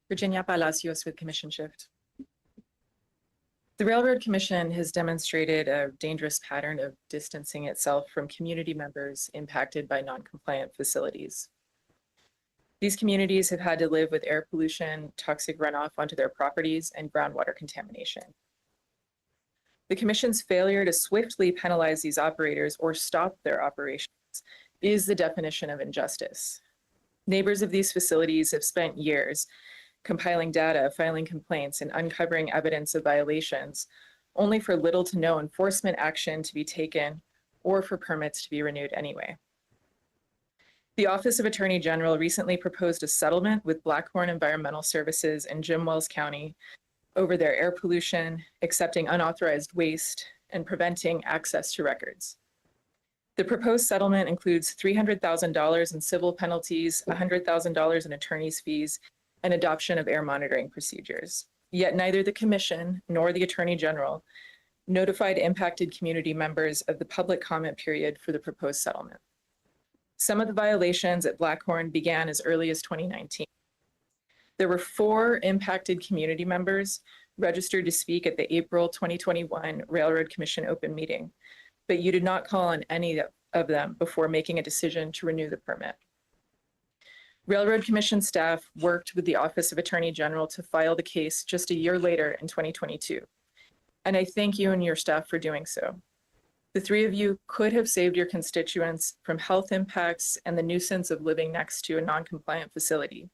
Virginia Palacios with Commission Shift. The Railroad Commission has demonstrated a dangerous pattern of distancing itself from community members impacted by non-compliant facilities. These communities have had to live with air pollution, toxic runoff onto their properties, and groundwater contamination. The Commission's failure to swiftly penalize these operators or stop their operations is the definition of injustice. Neighbors of these facilities have spent years compiling data, filing complaints, and uncovering evidence of violations, only for little to no enforcement action to be taken or for permits to be renewed anyway. The Office of Attorney General recently proposed a settlement with Blackhorn Environmental Services in Jim Wells County over their air pollution, accepting unauthorized waste, and preventing access to records. The proposed settlement includes $300,000 in civil penalties, $100,000 in attorney's fees, and adoption of air monitoring procedures. Yet neither the Commission nor the Attorney General notified impacted community members of the public comment period for the proposed settlement. Some of the violations at Blackhorn began as early as 2019. There were 4 impacted community members registered to speak at the April 2021 Railroad Commission open meeting, but you did not call on any of them before making a decision to renew the permit. Railroad Commission staff worked with the Office of Attorney General to file the case just a year later in 2022. And I thank you and your staff for doing so. The 3 of you could have saved your constituents from health impacts and the nuisance of living next to a non-compliant facility.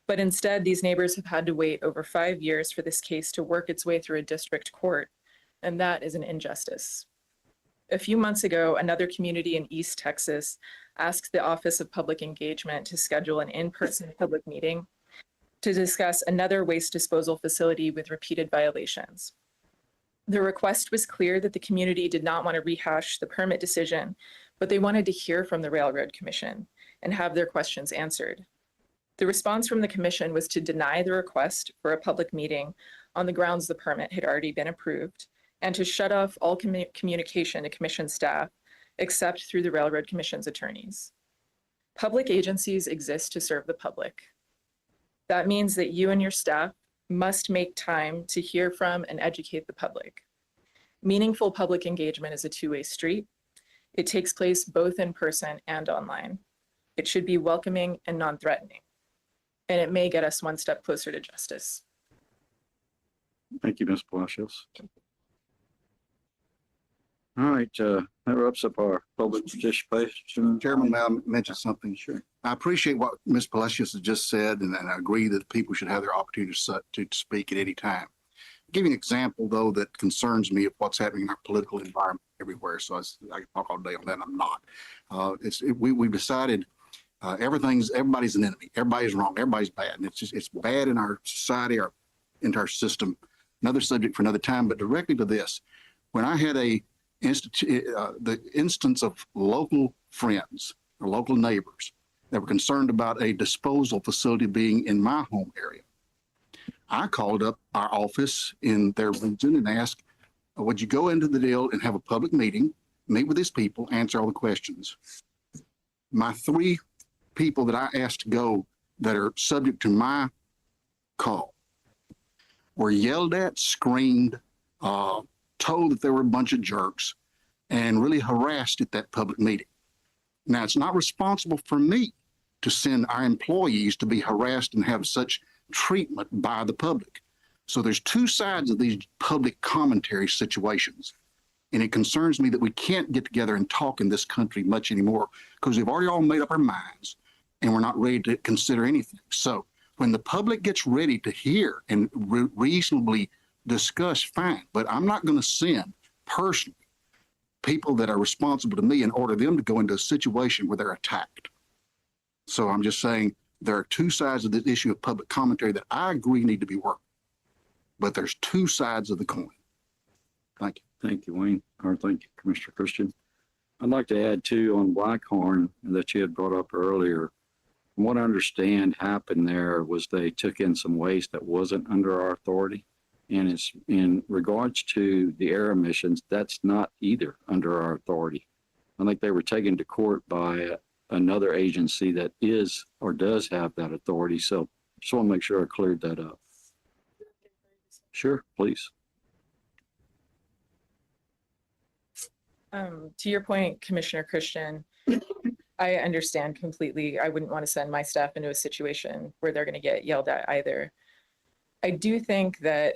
But instead, these neighbors have had to wait over 5 years for this case to work its way through a district court, and that is an injustice. A few months ago, another community in East Texas asked the Office of Public Engagement to schedule an in-person public meeting to discuss another waste disposal facility with repeated violations. The request was clear that the community did not want to rehash the permit decision, but they wanted to hear from the Railroad Commission and have their questions answered. The response from the Commission was to deny the request for a public meeting on the grounds the permit had already been approved, and to shut off all communication to Commission staff, except through the Railroad Commission's attorneys. Public agencies exist to serve the public. That means that you and your staff must make time to hear from and educate the public. Meaningful public engagement is a two-way street. It takes place both in person and online. It should be welcoming and non-threatening, and it may get us one step closer to justice. Thank you, Ms. Palacios. All right, that wraps up our public participation. Chairman, may I mention something? Sure. I appreciate what Ms. Palacios has just said, and I agree that people should have their opportunity to speak at any time. I'll give you an example, though, that concerns me of what's happening in our political environment everywhere. So I can talk all day on that, and I'm not. We've decided everybody's an enemy. Everybody's wrong. Everybody's bad. And it's bad in our society, our entire system. Another subject for another time, but directly to this. When I had the instance of local friends or local neighbors that were concerned about a disposal facility being in my home area, I called up our office in their region and asked, would you go into the deal and have a public meeting, meet with these people, answer all the questions? My 3 people that I asked to go that are subject to my call were yelled at, screamed, told that they were a bunch of jerks, and really harassed at that public meeting. Now, it's not responsible for me to send our employees to be harassed and have such treatment by the public. So there's 2 sides of these public commentary situations. And it concerns me that we can't get together and talk in this country much anymore because we've already all made up our minds and we're not ready to consider anything. So when the public gets ready to hear and reasonably discuss, fine, but I'm not going to send personally people that are responsible to me and order them to go into a situation where they're attacked. So I'm just saying there are 2 sides of this issue of public commentary that I agree need to be worked, but there's 2 sides of the coin. Thank you. Thank you, Wayne, or thank you, Commissioner Christian. I'd like to add too on Blackhorn that you had brought up earlier. From what I understand happened there was they took in some waste that wasn't under our authority. And it's in regards to the air emissions, that's not either under our authority. I think they were taken to court by another agency that is or does have that authority. So Just want to make sure I cleared that up. Sure, please. To your point, Commissioner Christian, I understand completely. I wouldn't want to send my staff into a situation where they're going to get yelled at either. I do think that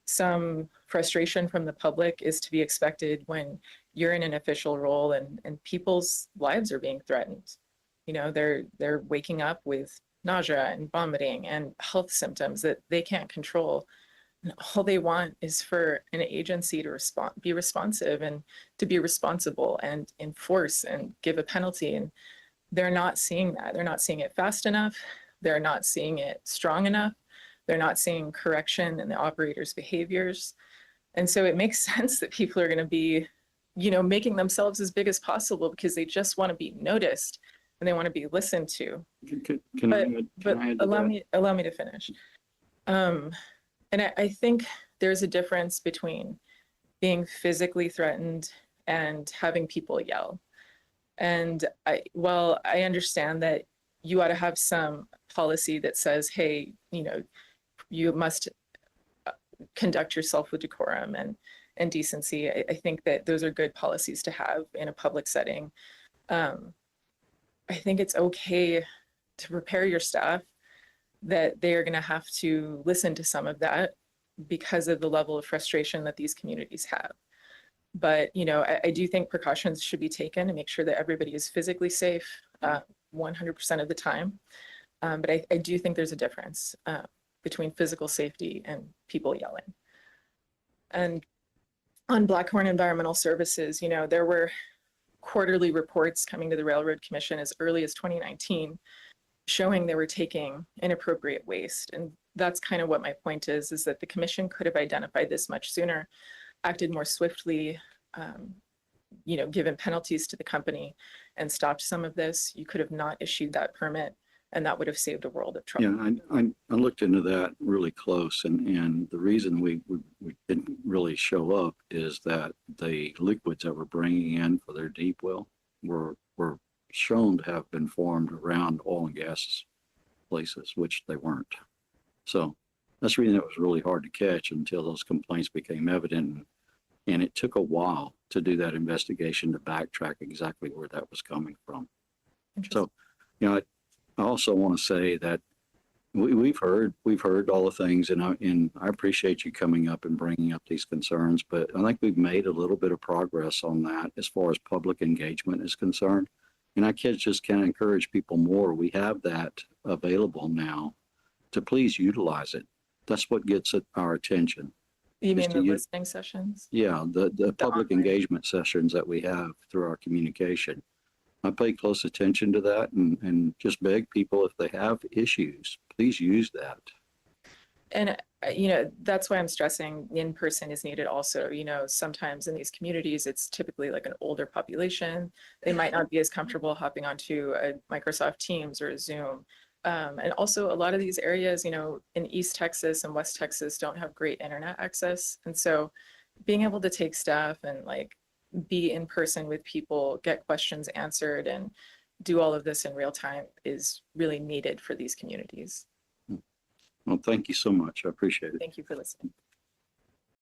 some frustration from the public is to be expected when you're in an official role and people's lives are being threatened. You know, they're waking up with nausea and vomiting and health symptoms that they can't control. And all they want is for an agency to be responsive and to be responsible and enforce and give a penalty. And they're not seeing that. They're not seeing it fast enough. They're not seeing it strong enough. They're not seeing correction in the operator's behaviors. And so it makes sense that people are going to be, you know, making themselves as big as possible because they just want to be noticed and they want to be listened to. Can I But add to allow me to finish. And I think there's a difference between being physically threatened and having people yell. And while I understand that you ought to have some policy that says, hey, you know, you must conduct yourself with decorum and decency. I think that those are good policies to have in a public setting. I think it's okay to prepare your staff that they are going to have to listen to some of that because of the level of frustration that these communities have. But, you know, I do think precautions should be taken to make sure that everybody is physically safe 100% of the time. But I do think there's a difference between physical safety and people yelling. And on Blackhorn Environmental Services, you know, there were quarterly reports coming to the Railroad Commission as early as 2019 showing they were taking inappropriate waste. And that's kind of what my point is that the commission could have identified this much sooner, acted more swiftly, you know, given penalties to the company and stopped some of this. You could have not issued that permit and that would have saved a world of trouble. Yeah, I looked into that really close, and the reason we didn't really show up is that the liquids that we're bringing in for their deep well were shown to have been formed around oil and gas places, which they weren't. So that's the reason it was really hard to catch until those complaints became evident. And it took a while to do that investigation to backtrack exactly where that was coming from. So, you know, I also want to say that we've heard all the things, and I appreciate you coming up and bringing up these concerns, but I think we've made a little bit of progress on that as far as public engagement is concerned. And I just can't encourage people more. We have that available now to please utilize it. That's what gets our attention. You mean the listening sessions? Yeah, the public engagement sessions that we have through our communication. I pay close attention to that and just beg people, if they have issues, please use that. And, you know, that's why I'm stressing in person is needed also. You know, sometimes in these communities, it's typically like an older population. They might not be as comfortable hopping onto a Microsoft Teams or a Zoom. And also a lot of these areas, you know, in East Texas and West Texas don't have great internet access. And so being able to take staff and like be in person with people, get questions answered and do all of this in real time is really needed for these communities. Well, thank you so much. I appreciate it. Thank you for listening.